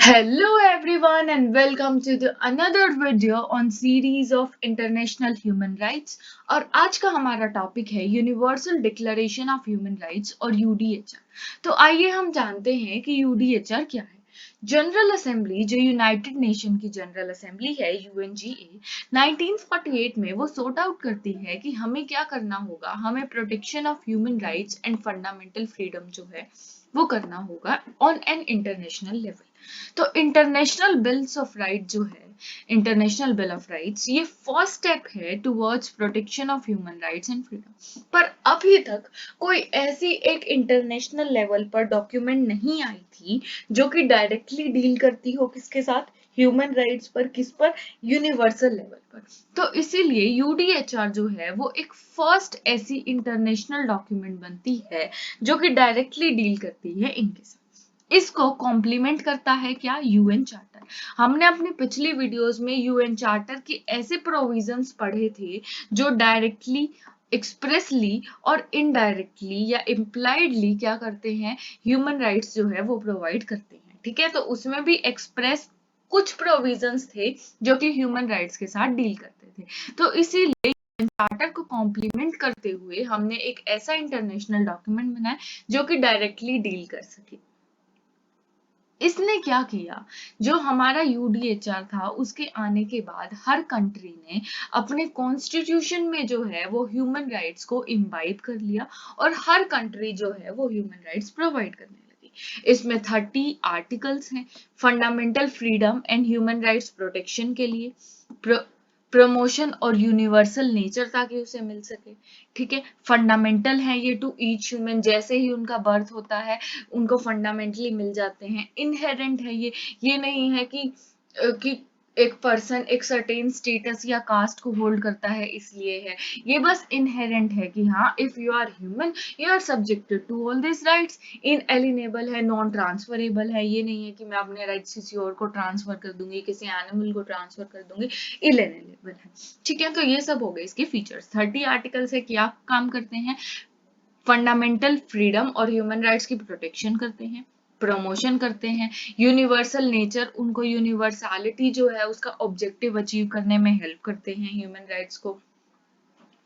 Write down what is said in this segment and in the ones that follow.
Hello everyone and welcome to the another video on series of international human rights। और आज का हमारा topic है universal declaration of human rights और UDHR. तो आइए हम जानते हैं कि यूडीएचआर क्या है। जनरल असेंबली जो यूनाइटेड नेशन की जनरल असेंबली है यूएनजीए 1948 में वो सॉर्ट आउट करती है कि हमें क्या करना होगा। हमें protection of human rights and fundamental freedom जो है वो करना होगा ऑन एन इंटरनेशनल लेवल। तो इंटरनेशनल बिल्स ऑफ राइट जो है इंटरनेशनल बिल ऑफ राइट्स ये फर्स्ट स्टेप है towards protection of human rights and freedom. पर अभी तक कोई ऐसी एक इंटरनेशनल लेवल पर डॉक्यूमेंट नहीं आई थी जो कि डायरेक्टली डील करती हो किसके साथ, ह्यूमन राइट्स पर, किस पर, यूनिवर्सल लेवल पर। तो इसीलिए यूडीएचआर जो है वो एक फर्स्ट ऐसी इंटरनेशनल डॉक्यूमेंट बनती है जो कि डायरेक्टली डील करती है इनके साथ। इसको कॉम्प्लीमेंट करता है क्या, यूएन चार्टर। हमने अपनी पिछली वीडियोस में यूएन चार्टर के ऐसे प्रोविजंस पढ़े थे जो डायरेक्टली, एक्सप्रेसली और इनडायरेक्टली या इम्प्लाइडली क्या करते हैं, ह्यूमन राइट्स जो है वो प्रोवाइड करते हैं। ठीक है, तो उसमें भी एक्सप्रेस कुछ प्रोविजंस थे जो कि ह्यूमन राइट्स के साथ डील करते थे। तो इसीलिए चार्टर को कॉम्प्लीमेंट करते हुए हमने एक ऐसा इंटरनेशनल डॉक्यूमेंट बनाया जो कि डायरेक्टली डील कर सके। इसने क्या किया, जो हमारा यूडीएचआर था उसके आने के बाद हर कंट्री ने अपने कॉन्स्टिट्यूशन में जो है वो ह्यूमन राइट्स को इम्बाइब कर लिया और हर कंट्री जो है वो ह्यूमन राइट्स प्रोवाइड करने लगी। इसमें 30 आर्टिकल्स हैं fundamental freedom and human rights protection के लिए, प्रमोशन और यूनिवर्सल नेचर ताकि उसे मिल सके। ठीक है, फंडामेंटल है ये टू ईच ह्यूमन, जैसे ही उनका बर्थ होता है उनको फंडामेंटली मिल जाते हैं। इनहेरेंट है ये नहीं है कि एक पर्सन एक सर्टेन स्टेटस या कास्ट को होल्ड करता है इसलिए है। ये बस इनहेरेंट है कि हाँ, if you are human you are subjected to all this rights. Inalienable है, नॉन ट्रांसफरेबल है, ये नहीं है कि मैं अपने राइट्स किसी और को ट्रांसफर कर दूंगी, किसी एनिमल को ट्रांसफर कर दूंगी। इनएलिनेबल है। ठीक है, तो ये सब हो गए इसके फीचर्स। 30 आर्टिकल से क्या काम करते हैं, फंडामेंटल फ्रीडम और ह्यूमन राइट्स की प्रोटेक्शन करते हैं, प्रमोशन करते हैं, यूनिवर्सल नेचर, उनको यूनिवर्सलिटी जो है उसका ऑब्जेक्टिव अचीव करने में हेल्प करते हैं ह्यूमन राइट्स को।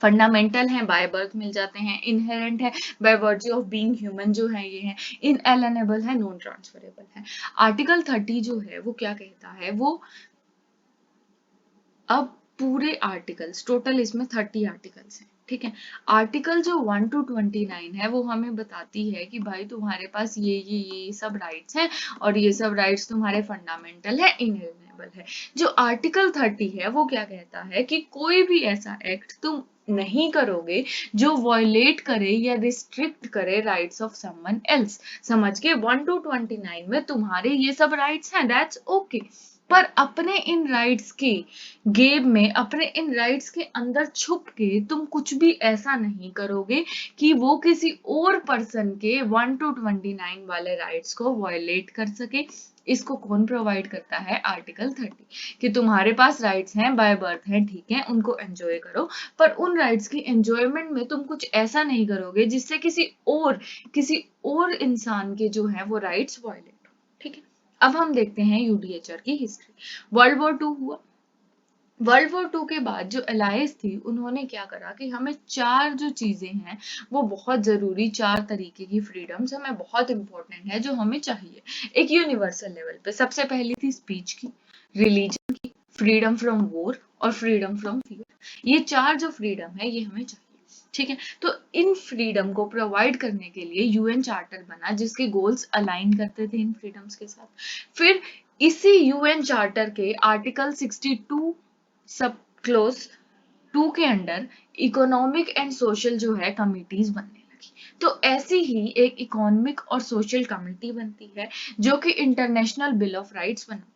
फंडामेंटल है, बाय बर्थ मिल जाते हैं। इनहेरेंट है, by virtue of being human जो है ये है। इनएलिनेबल है, नॉन ट्रांसफरेबल है। आर्टिकल 30 जो है वो क्या कहता है, वो अब पूरे आर्टिकल्स, टोटल इसमें 30 आर्टिकल्स हैं। ठीक है, आर्टिकल जो 1 to 29 है वो हमें बताती है कि भाई तुम्हारे पास ये सब राइट्स हैं और ये सब राइट्स तुम्हारे फंडामेंटल है, इनएलिएनेबल है। जो आर्टिकल 30 है वो क्या कहता है कि कोई भी ऐसा एक्ट तुम नहीं करोगे जो वॉयलेट करे या रिस्ट्रिक्ट करे राइट्स ऑफ समवन एल्स। समझ के, 1 to 29 में तुम्हारे ये सब राइट्स हैं, दैट्स ओके। पर अपने इन राइट्स के गेम में, अपने इन राइट्स के अंदर छुप के तुम कुछ भी ऐसा नहीं करोगे कि वो किसी और पर्सन के 1 to 29 वाले राइट्स को वायलेट कर सके। इसको कौन प्रोवाइड करता है, आर्टिकल 30, कि तुम्हारे पास राइट्स हैं, बाय बर्थ हैं, ठीक है, उनको एंजॉय करो, पर उन राइट्स की एंजॉयमेंट में तुम कुछ ऐसा नहीं करोगे जिससे किसी और इंसान के जो है वो राइट्स वायलेट हो। ठीक है, अब हम देखते हैं यूडीएचआर की हिस्ट्री। वर्ल्ड वॉर 2 हुआ। वर्ल्ड वॉर 2 के बाद जो एलाइज थी उन्होंने क्या करा कि हमें 4 जो चीजें हैं वो बहुत जरूरी, 4 तरीके की फ्रीडम्स हमें बहुत इंपॉर्टेंट है जो हमें चाहिए एक यूनिवर्सल लेवल पे। सबसे पहली थी स्पीच की, रिलीजन की, फ्रीडम फ्रॉम वॉर और फ्रीडम फ्रॉम फियर। ये 4 जो फ्रीडम है ये हमें चाहिए। ठीक है, तो इन फ्रीडम को प्रोवाइड करने के लिए यूएन चार्टर बना जिसके गोल्स अलाइन करते थे इन फ्रीडम्स के साथ। फिर इसी यूएन चार्टर के आर्टिकल 62 सब क्लोज 2 के अंडर इकोनॉमिक एंड सोशल जो है कमिटीज बनने लगी। तो ऐसी ही एक इकोनॉमिक और सोशल कमिटी बनती है जो कि इंटरनेशनल बिल ऑफ राइट्स बनाती है।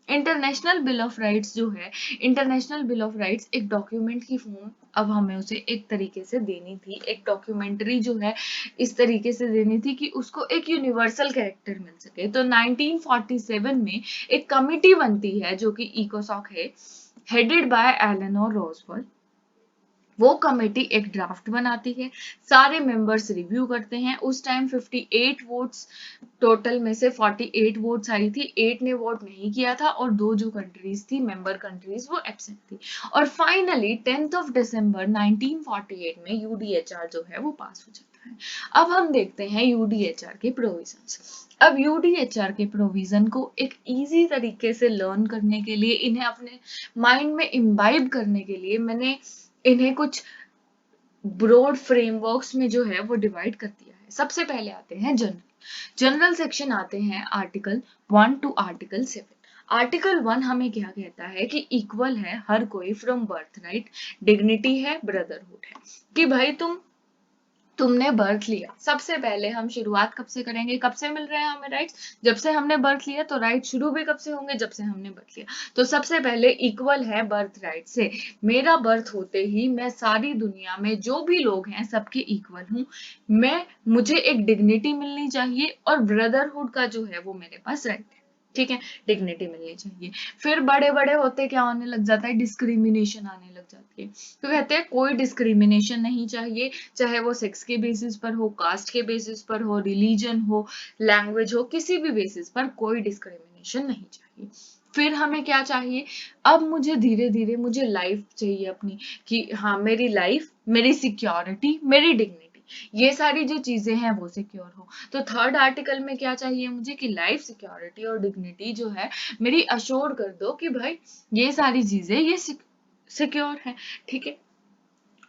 इंटरनेशनल बिल ऑफ राइट्स जो है, इंटरनेशनल बिल ऑफ राइट्स एक डॉक्यूमेंट की फॉर्म अब हमें उसे एक तरीके से देनी थी, एक डॉक्यूमेंट्री जो है इस तरीके से देनी थी कि उसको एक यूनिवर्सल कैरेक्टर मिल सके। तो 1947 में एक कमिटी बनती है जो कि इकोसॉक है, headed by Eleanor Roosevelt, वो कमेटी एक ड्राफ्ट बनाती है, सारे मेंबर्स रिव्यू करते हैं। उस टाइम 58 वोट्स टोटल में से 48 वोट्स आई थी, 8 ने वोट नहीं किया था और 2 जो कंट्रीज थी मेंबर कंट्रीज वो एब्सेंट थी। और फाइनली 10th ऑफ दिसंबर 1948 में यूडीएचआर जो है वो पास हो जाता है। अब हम देखते हैं यूडीएचआर के प्रोविजंस। अब यूडीएचआर के प्रोविजन को एक इजी तरीके से लर्न करने के लिए, इन्हें अपने माइंड में इम्बाइब करने के लिए मैंने इन्हें कुछ ब्रॉड फ्रेमवर्क्स में जो है वो डिवाइड कर दिया है। सबसे पहले आते हैं जनरल। जनरल सेक्शन आते हैं आर्टिकल 1 टू आर्टिकल 7। आर्टिकल 1 हमें क्या कहता है कि इक्वल है हर कोई फ्रॉम बर्थ राइट, डिग्निटी है, ब्रदरहुड है, कि भाई तुमने बर्थ लिया। सबसे पहले हम शुरुआत कब से करेंगे, कब से मिल रहे हैं हमें राइट्स, जब से हमने बर्थ लिया। तो राइट शुरू भी कब से होंगे, जब से हमने बर्थ लिया। तो सबसे पहले इक्वल है बर्थ राइट से। मेरा बर्थ होते ही मैं सारी दुनिया में जो भी लोग हैं सबके इक्वल हूँ। मुझे एक डिग्निटी मिलनी चाहिए और ब्रदरहुड का जो है वो मेरे पास राइट है। ठीक है, डिग्निटी मिलनी चाहिए। फिर बड़े बड़े होते क्या होने लग जाता है, डिस्क्रिमिनेशन आने लग जाती है। तो कहते हैं कोई डिस्क्रिमिनेशन नहीं चाहिए, चाहे वो सेक्स के बेसिस पर हो, कास्ट के बेसिस पर हो, रिलीजन हो, लैंग्वेज हो, किसी भी बेसिस पर कोई डिस्क्रिमिनेशन नहीं चाहिए। फिर हमें क्या चाहिए, अब मुझे धीरे धीरे मुझे लाइफ चाहिए अपनी, कि हाँ मेरी लाइफ, मेरी सिक्योरिटी, मेरी डिग्निटी, ये सारी जो चीजें हैं वो सिक्योर हो। तो थर्ड आर्टिकल में क्या चाहिए मुझे, कि लाइफ, सिक्योरिटी और डिग्निटी जो है मेरी अश्योर कर दो कि भाई ये सारी चीजें ये सिक्योर है। ठीक है,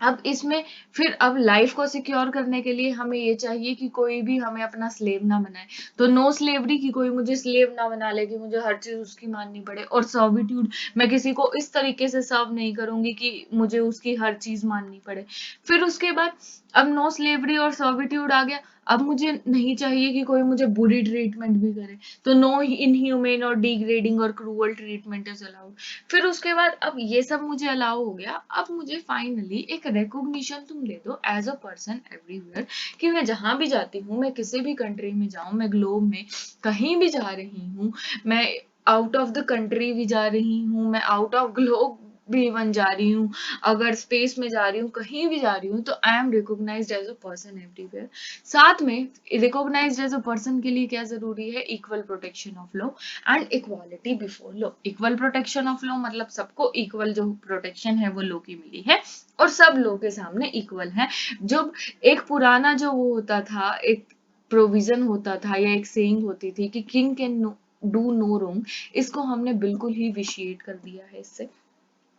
अब इसमें फिर अब लाइफ को सिक्योर करने के लिए हमें ये चाहिए कि कोई भी हमें अपना स्लेव ना बनाए। तो नो स्लेवरी, की कोई मुझे स्लेव ना बना ले कि मुझे हर चीज उसकी माननी पड़े। और सर्विट्यूड, मैं किसी को इस तरीके से सर्व नहीं करूंगी कि मुझे उसकी हर चीज माननी पड़े। फिर उसके बाद अब नो स्लेवरी और सर्विट्यूड आ गया। अब मुझे नहीं चाहिए कि कोई मुझे बुरी ट्रीटमेंट भी करे। तो नो इनह्यूमेन और डिग्रेडिंग और क्रूअल ट्रीटमेंट इज अलाउड। फिर उसके बाद अब ये सब मुझे अलाउ हो गया। अब मुझे फाइनली एक रिकॉग्निशन तुम दे दो एज अ पर्सन एवरीवेयर, कि मैं जहां भी जाती हूँ, मैं किसी भी कंट्री में जाऊं, मैं ग्लोब में कहीं भी जा रही हूँ, मैं आउट ऑफ द कंट्री भी जा रही हूँ, मैं आउट ऑफ ग्लोब भी इवन जा रही हूँ, अगर स्पेस में जा रही हूँ, कहीं भी जा रही हूँ, तो I am recognised as a person everywhere. साथ में रिकॉग्नाइज्ड एज अ पर्सन के लिए क्या जरूरी है, equal protection of law and equality before law. Equal protection of law मतलब सबको इक्वल जो प्रोटेक्शन है वो लॉ की मिली है और सब लॉ के सामने इक्वल है। जब एक पुराना जो वो होता था, एक प्रोविजन होता था या एक सेइंग होती थी कि king can do no wrong, इसको हमने बिल्कुल ही विशिएट कर दिया है इससे।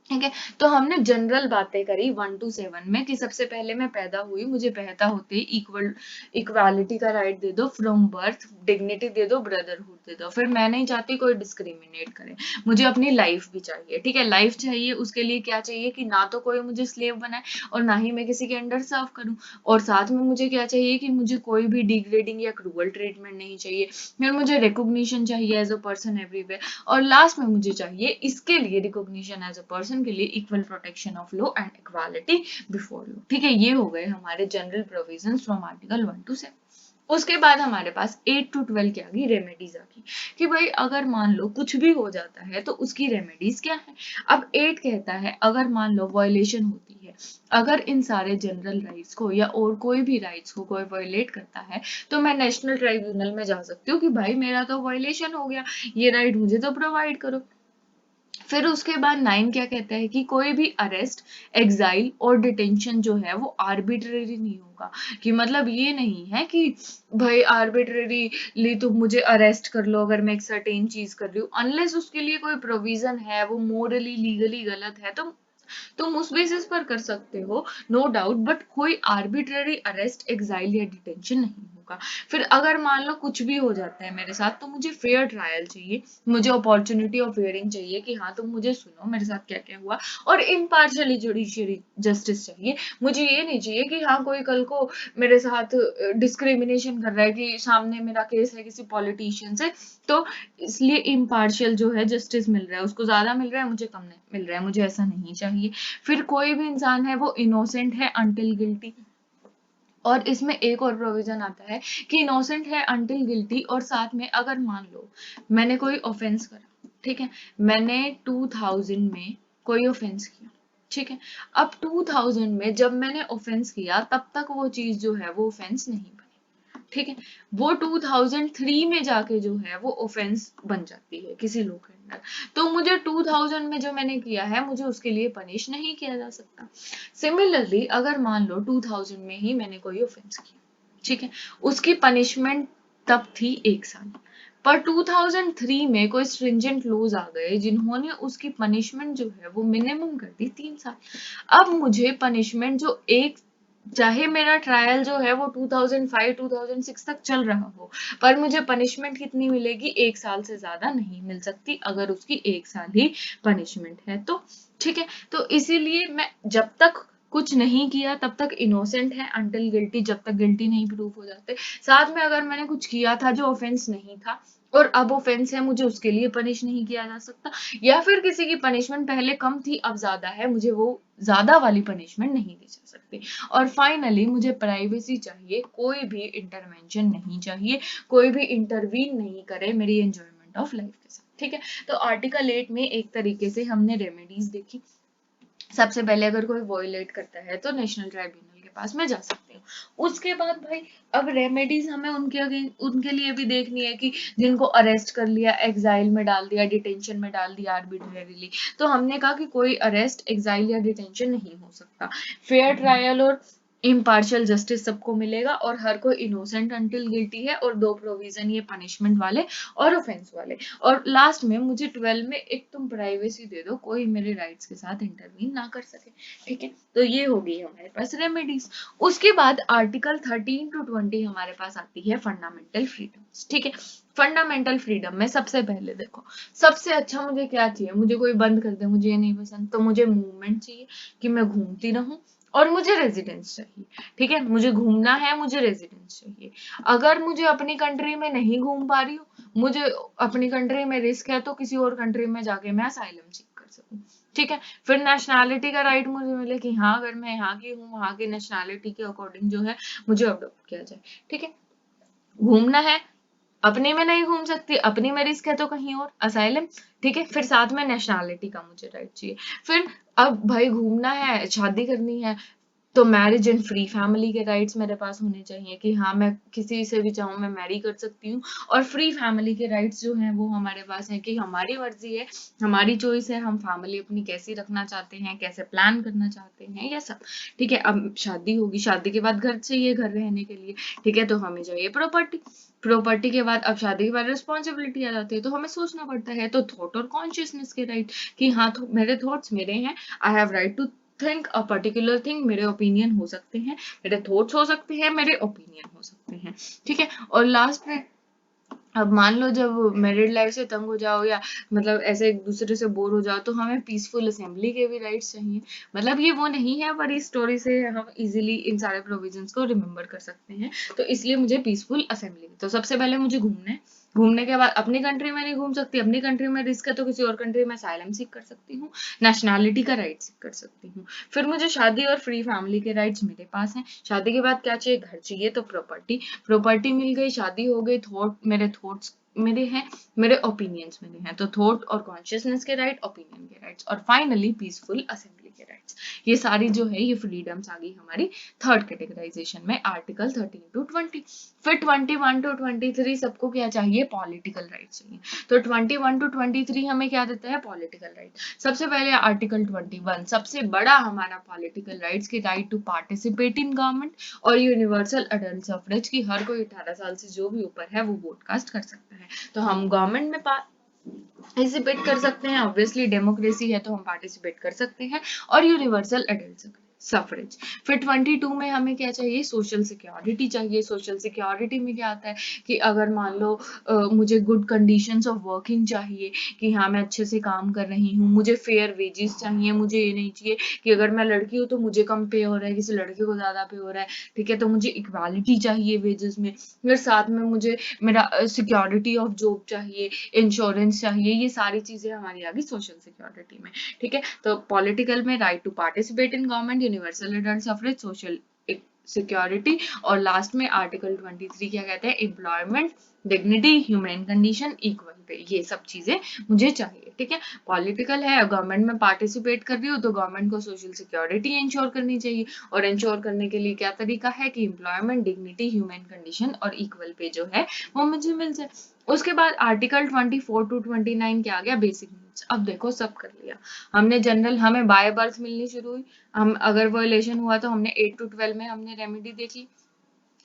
ठीक है, तो हमने जनरल बातें करी 1 to 7 में, कि सबसे पहले मैं पैदा हुई, मुझे पैदा होते ही इक्वालिटी का राइट दे दो, फ्रॉम बर्थ डिग्निटी दे दो, ब्रदरहुड दे दो। फिर मैं नहीं चाहती कोई डिस्क्रिमिनेट करे, मुझे अपनी लाइफ भी चाहिए। ठीक है, लाइफ चाहिए, उसके लिए क्या चाहिए, कि ना तो कोई मुझे स्लेव बनाए और ना ही मैं किसी के अंडर सर्व करूं। और साथ में मुझे क्या चाहिए, कि मुझे कोई भी डिग्रेडिंग या क्रूअल ट्रीटमेंट नहीं चाहिए। फिर मुझे रिकॉग्निशन चाहिए एज अ पर्सन एवरीवेयर। और लास्ट में मुझे चाहिए इसके लिए रिकॉग्निशन एज अ पर्सन के लिए equal protection of law and equality before law. ठीक है, ये हो गए हमारे general provisions from article 1 to 7। उसके बाद हमारे पास 8 to 12 क्या आ गई, रेमेडीज आ गई, कि भाई अगर मान लो कुछ भी हो जाता है तो उसकी रेमेडीज क्या है। अब 8 कहता है अगर मान लो वायलेशन होती है, अगर इन सारे जनरल राइट्स को या और कोई भी राइट्स को कोई वायलेट करता है, तो मैं नेशनल ट्राइब्यूनल में जा सकती हूँ कि भाई मेरा तो वायलेशन हो गया, ये राइट मुझे तो प्रोवाइड करो। फिर उसके बाद 9 क्या कहता है, कि कोई भी अरेस्ट, एग्जाइल और डिटेंशन जो है वो आर्बिट्रेरी नहीं होगा। कि मतलब ये नहीं है कि भाई आर्बिट्रेरीली तुम मुझे अरेस्ट कर लो अगर मैं एक सर्टेन चीज कर रही हूँ, अनलेस उसके लिए कोई प्रोविजन है, वो मोरली लीगली गलत है, तो तुम उस बेसिस पर कर सकते हो, नो डाउट। बट कोई आर्बिट्ररी अरेस्ट, एग्जाइल या डिटेंशन नहीं होगा। फिर अगर मान लो कुछ भी हो जाता है मेरे साथ, तो मुझे फेयर ट्रायल चाहिए, मुझे अपॉर्चुनिटी ऑफ हियरिंग चाहिए, कि हाँ तुम मुझे सुनो मेरे साथ क्या क्या हुआ, और इम्पार्शियली जुडिशियरी जस्टिस चाहिए। मुझे ये नहीं चाहिए कि हाँ कोई कल को मेरे साथ डिस्क्रिमिनेशन कर रहा है, कि सामने मेरा केस है किसी पॉलिटिशियन से, तो इसलिए इम्पार्शियल जो है जस्टिस मिल रहा है, उसको ज्यादा मिल रहा है, मुझे कम नहीं मिल रहा है, मुझे ऐसा नहीं चाहिए। फिर कोई भी इंसान है वो इनोसेंट है अंटिल गिल्टी। और इसमें एक और प्रोविजन आता है कि इनोसेंट है अंटिल गिल्टी, और साथ में अगर मान लो मैंने कोई ऑफेंस करा, ठीक है, मैंने 2000 में कोई ऑफेंस किया, ठीक है। अब 2000 में जब मैंने ऑफेंस किया तब तक वो चीज जो है वो ऑफेंस नहीं बनी, ठीक है। वो 2003 में जाके जो है वो ऑफेंस बन जाती है किसी लॉ के अंडर। तो मुझे 2000 में जो मैंने किया है मुझे उसके लिए पनिश नहीं किया जा सकता। सिमिलरली अगर मान लो 2000 में ही मैंने कोई ऑफेंस किया, ठीक है, उसकी पनिशमेंट तब थी 1 साल, पर 2003 में कोई स्ट्रिंजेंट लॉज आ गए जिन्होंने उसकी पनिशमेंट जो है वो मिनिमम कर दी 3 साल। अब मुझे पनिशमेंट जो एक, चाहे मेरा ट्रायल जो है वो 2005-2006 तक चल रहा हो, पर मुझे पनिशमेंट कितनी मिलेगी, 1 साल से ज्यादा नहीं मिल सकती अगर उसकी 1 साल ही पनिशमेंट है तो, ठीक है। तो इसीलिए मैं जब तक कुछ नहीं किया तब तक इनोसेंट है अंटिल गिल्टी, जब तक गिल्टी नहीं प्रूफ हो जाते। साथ में अगर मैंने कुछ किया था जो ऑफेंस नहीं था और अब ऑफेंस है, मुझे उसके लिए पनिश नहीं किया जा सकता, या फिर किसी की पनिशमेंट पहले कम थी अब ज्यादा है, मुझे वो ज्यादा वाली पनिशमेंट नहीं दी जा सकती। और फाइनली मुझे प्राइवेसी चाहिए, कोई भी इंटरवेंशन नहीं चाहिए, कोई भी इंटरवीन नहीं करे मेरी एंजॉयमेंट ऑफ लाइफ के साथ, ठीक है। तो आर्टिकल 8 में एक तरीके से हमने रेमेडीज देखी। सबसे पहले अगर कोई वॉयलेट करता है तो नेशनल ट्राइब्यूनल के पास मैं जा सकती हूँ। उसके बाद भाई अब रेमेडीज हमें उनके लिए भी देखनी है कि जिनको अरेस्ट कर लिया, एग्जाइल में डाल दिया, डिटेंशन में डाल दिया आर्बिट्रेरीली, तो हमने कहा कि कोई अरेस्ट, एग्जाइल या डिटेंशन नहीं हो सकता। फेयर ट्रायल और इम्पार्शियल जस्टिस सबको मिलेगा और हर कोई इनोसेंट अंटिल गिल्टी है, और 2 प्रोविजन ये पनिशमेंट वाले और ऑफेंस वाले। और लास्ट में मुझे 12 में एक तुम प्राइवेसी दे दो, कोई मेरे राइट्स के साथ इंटरवीन ना कर सके, ठीक है। तो ये हो गई हमारे पास रेमेडीज। उसके बाद आर्टिकल 13 to 20 हमारे पास आती है फंडामेंटल फ्रीडम्स, ठीक है। फंडामेंटल फ्रीडम में सबसे पहले देखो, सबसे अच्छा मुझे क्या चाहिए, मुझे कोई बंद कर दे, मुझे ये नहीं पसंद, तो मुझे मूवमेंट चाहिए कि मैं घूमती रहूं, और मुझे रेजिडेंस चाहिए, ठीक है। मुझे घूमना है, मुझे रेजिडेंस चाहिए। अगर मुझे अपनी कंट्री में नहीं घूम पा रही हूँ, मुझे अपनी कंट्री में रिस्क है, तो किसी और कंट्री में जाके मैं असाइलम सीख कर सकूं, ठीक है। फिर नेशनैलिटी का राइट मुझे मिले कि हाँ अगर मैं यहाँ की हूँ, वहां की नेशनैलिटी के अकॉर्डिंग जो है मुझे अडॉप्ट किया जाए, ठीक है। घूमना है, अपने में नहीं घूम सकती, अपनी में रिस्क है तो कहीं और असाइलम, ठीक है। फिर साथ में नेशनैलिटी का मुझे राइट चाहिए। फिर अब भाई घूमना है, शादी करनी है, तो मैरिज एंड फ्री फैमिली के राइट्स मेरे पास होने चाहिए कि हाँ मैं किसी से भी चाहूँ मैं मैरी कर सकती हूँ। और फ्री फैमिली के राइट्स जो हैं वो हमारे पास हैं कि हमारी मर्जी है, हमारी चॉइस है, हम फैमिली अपनी कैसी रखना चाहते हैं, कैसे प्लान करना चाहते हैं, ये सब, ठीक है। अब शादी होगी, शादी के बाद घर चाहिए घर रहने के लिए, ठीक है, तो हमें चाहिए प्रॉपर्टी। प्रॉपर्टी के बाद अब शादी के बाद रिस्पॉन्सिबिलिटी आ जाती है, तो हमें सोचना पड़ता है, तो थॉट और कॉन्शियसनेस के राइट कि हाँ तो मेरे थॉट्स मेरे हैं, I have right to think a particular thing, मेरे ओपिनियन हो सकते हैं, मेरे थॉट्स हो सकते हैं, मेरे ओपिनियन हो सकते हैं, ठीक है। और लास्ट में अब मान लो जब मैरिड लाइफ से तंग हो जाओ या मतलब ऐसे एक दूसरे से बोर हो जाओ, तो हमें पीसफुल असेंबली के भी राइट्स चाहिए। मतलब ये वो नहीं है, पर इस स्टोरी से हम इजीली इन सारे प्रोविजंस को रिमेम्बर कर सकते हैं। तो इसलिए मुझे पीसफुल असेंबली, तो सबसे पहले मुझे घूमना है, घूमने के बाद अपनी कंट्री में नहीं घूम सकती, अपनी कंट्री में रिस्क है तो किसी और कंट्री में असाइलम सीख कर सकती हूँ, नेशनैलिटी का राइट सीख कर सकती हूँ। फिर मुझे शादी और फ्री फैमिली के राइट्स मेरे पास हैं। शादी के बाद क्या चाहिए, घर चाहिए, तो प्रॉपर्टी, प्रॉपर्टी मिल गई, शादी हो गई, थॉट, मेरे थॉट्स मेरे हैं, मेरे ओपिनियंस मेरे हैं, तो थॉट और कॉन्शियसनेस के राइट, ओपिनियन के राइट्स, और फाइनली पीसफुल असेंबली के राइट्स। ये सारी जो है ये फ्रीडम्स आ गई हमारी थर्ड कैटेगराइजेशन में, आर्टिकल 13 to 20। फिर 21 to 23 सबको क्या चाहिए, पॉलिटिकल राइट चाहिए। तो 21 to 23 हमें क्या देता है, पॉलिटिकल राइट। सबसे पहले आर्टिकल 21 सबसे बड़ा हमारा पॉलिटिकल राइट्स की right to participate in government, और यूनिवर्सल अडल्ट सफरेज की हर कोई 18 साल से जो भी ऊपर है वो वोट कास्ट कर सकता है। तो हम गवर्नमेंट में पार्टिसिपेट कर सकते हैं, ऑब्वियसली डेमोक्रेसी है तो हम पार्टिसिपेट कर सकते हैं, और यूनिवर्सल एडल्ट सफरेज। फिर 22 में हमें क्या चाहिए, सोशल सिक्योरिटी चाहिए। सोशल सिक्योरिटी में क्या आता है कि अगर मान लो मुझे गुड कंडीशंस ऑफ वर्किंग चाहिए, कि हाँ मैं अच्छे से काम कर रही हूँ, मुझे फेयर वेजेस चाहिए, मुझे ये नहीं चाहिए कि अगर मैं लड़की हूँ तो मुझे कम पे हो रहा है, किसी लड़के को ज्यादा पे हो रहा है, ठीक है। तो मुझे इक्वालिटी चाहिए वेजेस में। फिर साथ में मुझे मेरा सिक्योरिटी ऑफ जॉब चाहिए, इंश्योरेंस चाहिए, ये सारी चीजें हमारी आ गई सोशल सिक्योरिटी में, ठीक है। तो पॉलिटिकल में right to participate in government, universal adult suffrage, social security, और लास्ट में आर्टिकल 23 क्या कहते हैं, employment, dignity, human condition, equal pay, ये सब चीजें मुझे चाहिए, ठीक है। पॉलिटिकल है, गवर्नमेंट में पार्टिसिपेट कर रही हूँ तो गवर्नमेंट को सोशल सिक्योरिटी इंश्योर करनी चाहिए, और इंश्योर करने के लिए क्या तरीका है कि एम्प्लॉयमेंट, डिग्निटी, ह्यूमन कंडीशन और इक्वल पे जो है वो मुझे मिल जाए। उसके बाद आर्टिकल 24 टू 29 क्या आ गया, बेसिक नीड्स। अब देखो सब कर लिया हमने। जनरल हमें बाय बर्थ मिलनी शुरू हुई, हम अगर वायलेशन हुआ तो हमने 8 टू 12 में हमने रेमेडी देखी,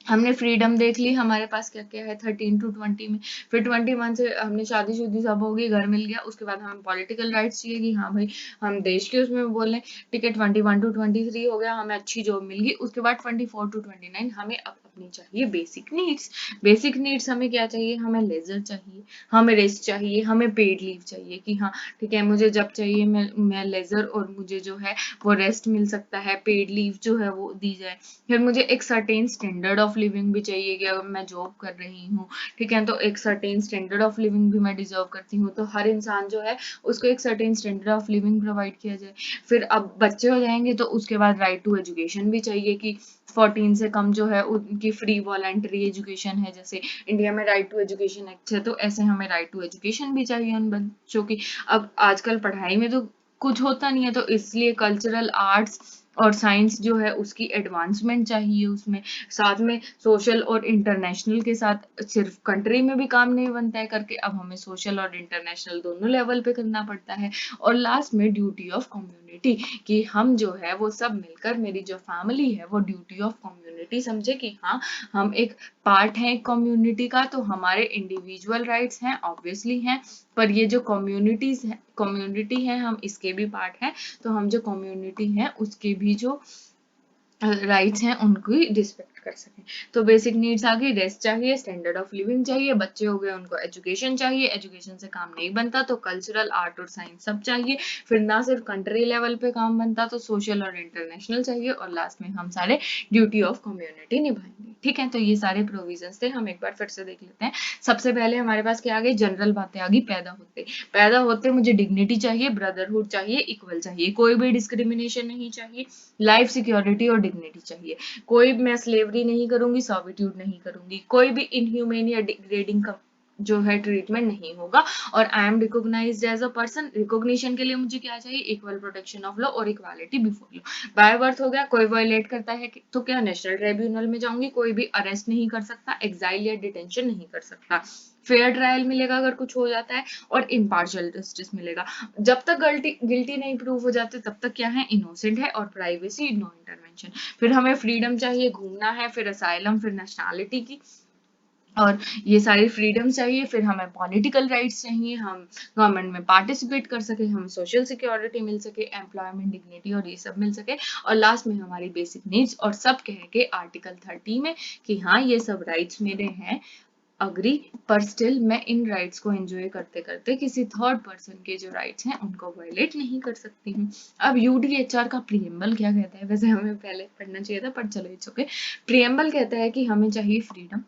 हमने फ्रीडम देख ली, हमारे पास क्या क्या है 13 टू 20 में। फिर 21 से हमने शादी सब होगी, घर मिल गया। उसके बाद हमें पॉलिटिकल राइट्स चाहिए कि हाँ भाई हम देश के उसमें बोलें, ठीक है। 21 टू 23 हो गया, हमें अच्छी जॉब मिल गई। उसके बाद 24 टू 29 हमें अब अपनी चाहिए बेसिक नीड्स। बेसिक नीड्स हमें क्या चाहिए, हमें लेजर चाहिए, हमें रेस्ट चाहिए, हमें पेड लीव चाहिए कि हाँ ठीक है मुझे जब चाहिए मैं लेजर और मुझे जो है वो रेस्ट मिल सकता है, पेड लीव जो है वो दी जाए। फिर मुझे एक सर्टेन स्टैंडर्ड ऑफ लिविंग भी चाहिए कि अगर मैं जॉब कर रही हूँ, ठीक है, तो एक सर्टेन स्टैंडर्ड ऑफ लिविंग भी मैं डिजर्व करती हूँ। तो हर इंसान जो है उसको एक certain standard of living provide किया जाए। फिर अब बच्चे हो जाएंगे तो उसके बाद राइट टू एजुकेशन भी चाहिए कि 14 से कम जो है उनकी फ्री वॉलंटरी एजुकेशन है। जैसे इंडिया में राइट टू एजुकेशन एक्ट है, तो ऐसे हमें राइट टू एजुकेशन भी चाहिए उन बच्चों की। अब आजकल पढ़ाई में तो कुछ होता नहीं है, तो इसलिए कल्चरल, आर्ट्स और साइंस जो है उसकी एडवांसमेंट चाहिए उसमें। साथ में सोशल और इंटरनेशनल के साथ सिर्फ कंट्री में भी काम नहीं बनता है करके, अब हमें सोशल और इंटरनेशनल दोनों लेवल पे करना पड़ता है। और लास्ट में ड्यूटी ऑफ कम्युनिटी, कि हम जो है वो सब मिलकर, मेरी जो फैमिली है वो ड्यूटी ऑफ कम्युनिटी समझे कि हाँ हम एक पार्ट है कम्युनिटी का। तो हमारे इंडिविजुअल राइट्स हैं, ऑब्वियसली हैं, पर ये जो कम्युनिटी है हम इसके भी पार्ट हैं। तो हम जो कम्युनिटी है उसके भी जो राइट्स हैं उनको रिस्पेक्ट कर सकें। तो बेसिक नीड्स आ गई, रेस्ट चाहिए, स्टैंडर्ड ऑफ लिविंग चाहिए, बच्चे हो गए उनको एजुकेशन चाहिए, एजुकेशन से काम नहीं बनता तो कल्चरल, आर्ट और साइंस सब चाहिए। फिर ना सिर्फ कंट्री लेवल पे काम बनता तो सोशल और इंटरनेशनल चाहिए, और लास्ट में हम सारे ड्यूटी ऑफ कम्युनिटी निभाएंगे, ठीक है। तो ये सारे प्रोविजंस थे, हम एक बार फिर से देख लेते हैं। सबसे पहले हमारे पास क्या आ गई, जनरल बातें आ गई। पैदा होते मुझे डिग्निटी चाहिए, ब्रदरहुड चाहिए, इक्वल चाहिए, कोई भी डिस्क्रिमिनेशन नहीं चाहिए, लाइफ सिक्योरिटी और डिग्निटी चाहिए, कोई मैं स्लेवरी नहीं करूंगी, सर्विट्यूड नहीं करूंगी, कोई भी इनह्यूमेन या डिग्रेडिंग का जो है ट्रीटमेंट नहीं होगा, और I am recognised as a person. Recognition के लिए मुझे क्या चाहिए, इक्वल प्रोटेक्शन ऑफ लॉ और equality before law. By birth हो गया, कोई वायलेट करता है तो क्या नेशनल ट्रिब्यूनल में जाऊंगी, कोई भी अरेस्ट नहीं कर सकता, एग्जाइल या डिटेंशन नहीं कर सकता, फेयर ट्रायल मिलेगा अगर कुछ हो जाता है, और इम्पार्शियल जस्टिस मिलेगा। जब तक गिल्टी नहीं प्रूव हो जाते तब तक क्या है, इनोसेंट है, और प्राइवेसी, नो इंटरवेंशन। फिर हमें फ्रीडम चाहिए, घूमना है, फिर असाइलम, फिर नेशनैलिटी की, और ये सारी फ्रीडम चाहिए। फिर हमें पॉलिटिकल राइट्स चाहिए, हम गवर्नमेंट में पार्टिसिपेट कर सके, हमें सोशल सिक्योरिटी मिल सके, एम्प्लॉयमेंट, डिग्निटी और ये सब मिल सके, और लास्ट में हमारी बेसिक नीड्स, और सब कह के आर्टिकल 30 में कि हाँ ये सब राइट्स मेरे हैं, अग्री, पर स्टिल मैं इन राइट्स को एंजॉय करते करते किसी थर्ड पर्सन के जो राइट्स हैं उनको वायलेट नहीं कर सकती हूँ। अब यूडीएचआर का प्रीएम्बल क्या कहता है, वैसे हमें पहले पढ़ना चाहिए था, पर चलो इट्स ओके। प्रीएम्बल कहता है कि हमें चाहिए फ्रीडम,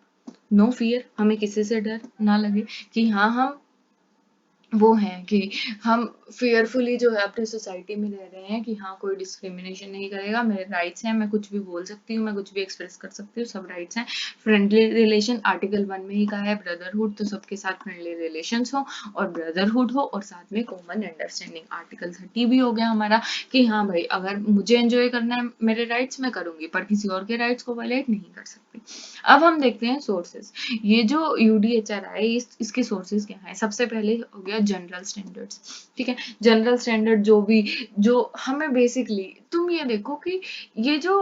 नो फियर, हमें किसी से डर ना लगे, कि हाँ हम वो हैं कि हम फेयरफुली जो है अपनी सोसाइटी में रह रहे हैं, कि हाँ कोई डिस्क्रिमिनेशन नहीं करेगा, मेरे राइट्स हैं, मैं कुछ भी बोल सकती हूँ, मैं कुछ भी एक्सप्रेस कर सकती हूँ, सब राइट्स हैं। फ्रेंडली रिलेशन, आर्टिकल 1 में ही कहा है, ब्रदरहुड, तो सबके साथ फ्रेंडली रिलेशंस हो और ब्रदरहुड हो, और साथ में कॉमन अंडरस्टैंडिंग। आर्टिकल 30 भी हो गया हमारा कि हाँ भाई अगर मुझे एंजॉय करना है मेरे राइट्स मैं करूंगी, पर किसी और के राइट्स को वायलेट नहीं कर सकती। अब हम देखते हैं सोर्सेज। ये जो यूडीएचआर है इसके सोर्सेज क्या है। सबसे पहले हो गया जनरल स्टैंडर्ड्स, ठीक है। जनरल स्टैंडर्ड जो हमें बेसिकली, तुम ये देखो कि ये जो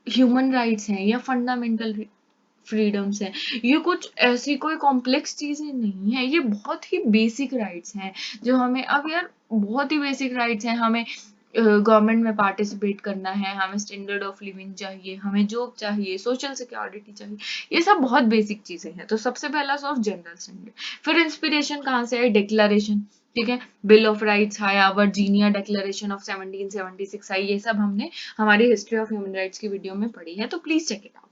ह्यूमन राइट्स हैं या फंडामेंटल फ्रीडम्स हैं, ये कुछ ऐसी कोई कॉम्प्लेक्स चीजें नहीं है, ये बहुत ही बेसिक राइट्स हैं जो हमें, अब यार बहुत ही बेसिक राइट्स हैं। हमें गवर्नमेंट में पार्टिसिपेट करना है, हमें स्टैंडर्ड ऑफ लिविंग चाहिए, हमें जॉब चाहिए, सोशल सिक्योरिटी चाहिए, ये सब बहुत बेसिक चीजें हैं। तो सबसे पहला सोर्स जनरल स्टैंडर्ड। फिर इंस्पिरेशन कहाँ से है, डिक्लेरेशन, ठीक है। बिल ऑफ राइट्स है, वर्जीनिया डिक्लेरेशन ऑफ 1776 आई, ये सब हमने हमारी हिस्ट्री ऑफ ह्यूमन राइट्स की वीडियो में पढ़ी है, तो प्लीज चेक इट आउट,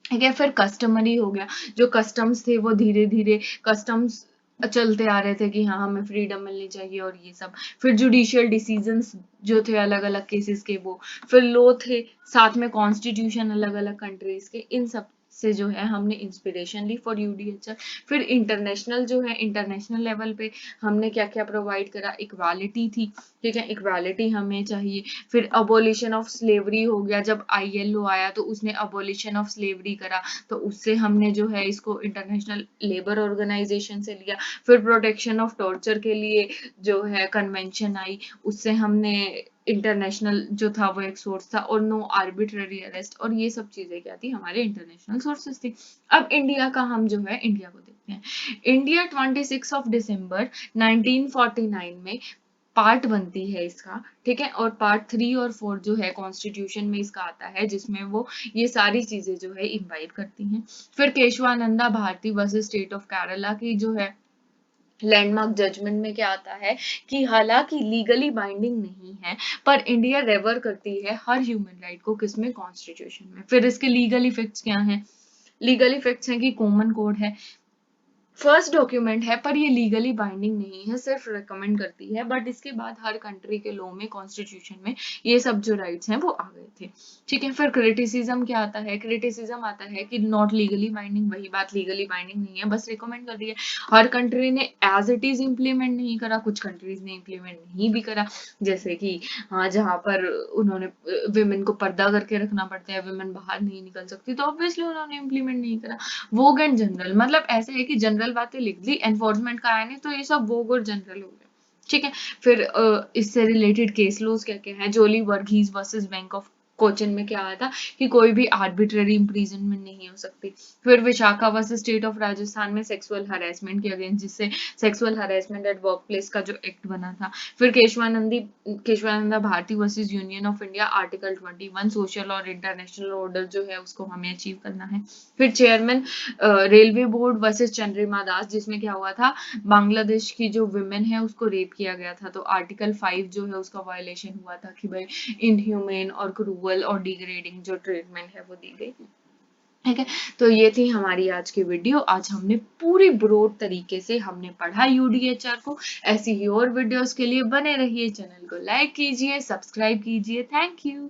ठीक है। फिर कस्टमरी हो गया, जो कस्टम्स थे वो धीरे धीरे कस्टम्स चलते आ रहे थे कि हाँ हमें फ्रीडम मिलनी चाहिए और ये सब। फिर जुडिशियल डिसीजंस जो थे अलग अलग केसेस के वो। फिर लॉ थे, साथ में कॉन्स्टिट्यूशन अलग अलग कंट्रीज के, इन सब से जो है हमने इंस्पिरेशन ली फॉर यूडीएचआर। फिर इंटरनेशनल जो है, इंटरनेशनल लेवल पे हमने क्या क्या प्रोवाइड करा, इक्वालिटी थी, ठीक है, इक्वालिटी हमें चाहिए। फिर अबोलिशन ऑफ स्लेवरी हो गया, जब आईएलओ आया तो उसने अबोलिशन ऑफ स्लेवरी करा, तो उससे हमने जो है इसको इंटरनेशनल लेबर ऑर्गेनाइजेशन से लिया। फिर प्रोटेक्शन ऑफ टॉर्चर के लिए जो है कन्वेंशन आई, उससे हमने इंटरनेशनल जो था वो एक सोर्स था, और नो आर्बिट्ररी अरेस्ट, और ये सब चीजें क्या थी, हमारे इंटरनेशनल सोर्सेस थी। अब इंडिया का हम जो है इंडिया को देखते हैं। इंडिया 26 ऑफ दिसंबर 1949 में पार्ट बनती है इसका, ठीक है, और पार्ट 3 और 4 जो है कॉन्स्टिट्यूशन में इसका आता है, जिसमें वो ये सारी चीजें जो है इम्बाइब करती हैं। फिर Kesavananda Bharati versus state of Kerala की जो है लैंडमार्क जजमेंट में क्या आता है कि हालांकि लीगली बाइंडिंग नहीं है, पर इंडिया रेवर करती है हर ह्यूमन राइट को, किसमें, कॉन्स्टिट्यूशन में। फिर इसके लीगल इफेक्ट्स क्या हैं, लीगल इफेक्ट्स हैं कि कॉमन कोड है, फर्स्ट डॉक्यूमेंट है, पर ये लीगली बाइंडिंग नहीं है, सिर्फ रिकमेंड करती है, बट इसके बाद हर कंट्री के लॉ में, कॉन्स्टिट्यूशन में ये सब जो राइट्स हैं वो आ गए थे, ठीक है। फिर क्रिटिसिज्म क्या आता है, क्रिटिसिज्म आता है कि नॉट लीगली बाइंडिंग, वही बात, लीगली बाइंडिंग नहीं है, बस रिकमेंड कर रही है। हर कंट्री ने एज इट इज इम्प्लीमेंट नहीं करा, कुछ कंट्रीज ने इम्प्लीमेंट नहीं भी करा, जैसे कि हाँ, जहाँ पर उन्होंने विमेन को पर्दा करके रखना पड़ता है, विमेन बाहर नहीं निकल सकती, तो ऑब्वियसली उन्होंने इम्प्लीमेंट नहीं करा। वोग एंड जनरल, मतलब ऐसे है कि जनरल बातें लिख दी, एनफोर्समेंट का आया नहीं, तो ये सब वोग और जनरल हो गया, ठीक है। फिर इससे रिलेटेड केस लॉज क्या क्या है, Jolly Varghese versus Bank of Cochin में क्या आया था कि कोई भी आर्बिट्ररी इम्प्रीजनमेंट नहीं हो सकती। फिर Vishakha versus state of Rajasthan में सेक्सुअल हरेसमेंट के अगेंस्ट, जिससे sexual harassment at workplace का जो एक्ट बना था। फिर Kesavananda Bharati versus Union of India, article 21, social और इंटरनेशनल ऑर्डर जो है उसको हमें अचीव करना है। फिर chairman railway board versus Chandrima Das, जिसमें क्या हुआ था, बांग्लादेश की जो विमेन है उसको रेप किया गया था, तो आर्टिकल 5 जो है उसका वायलेशन हुआ था कि भाई इनह्यूमेन और क्रूअल और डिग्रेडिंग जो ट्रीटमेंट है वो दी गई, ठीक है। तो ये थी हमारी आज की वीडियो। आज हमने पूरी ब्रॉड तरीके से हमने पढ़ा यूडीएचआर को। ऐसी ही और वीडियोस के लिए बने रहिए, चैनल को लाइक कीजिए, सब्सक्राइब कीजिए। Thank you.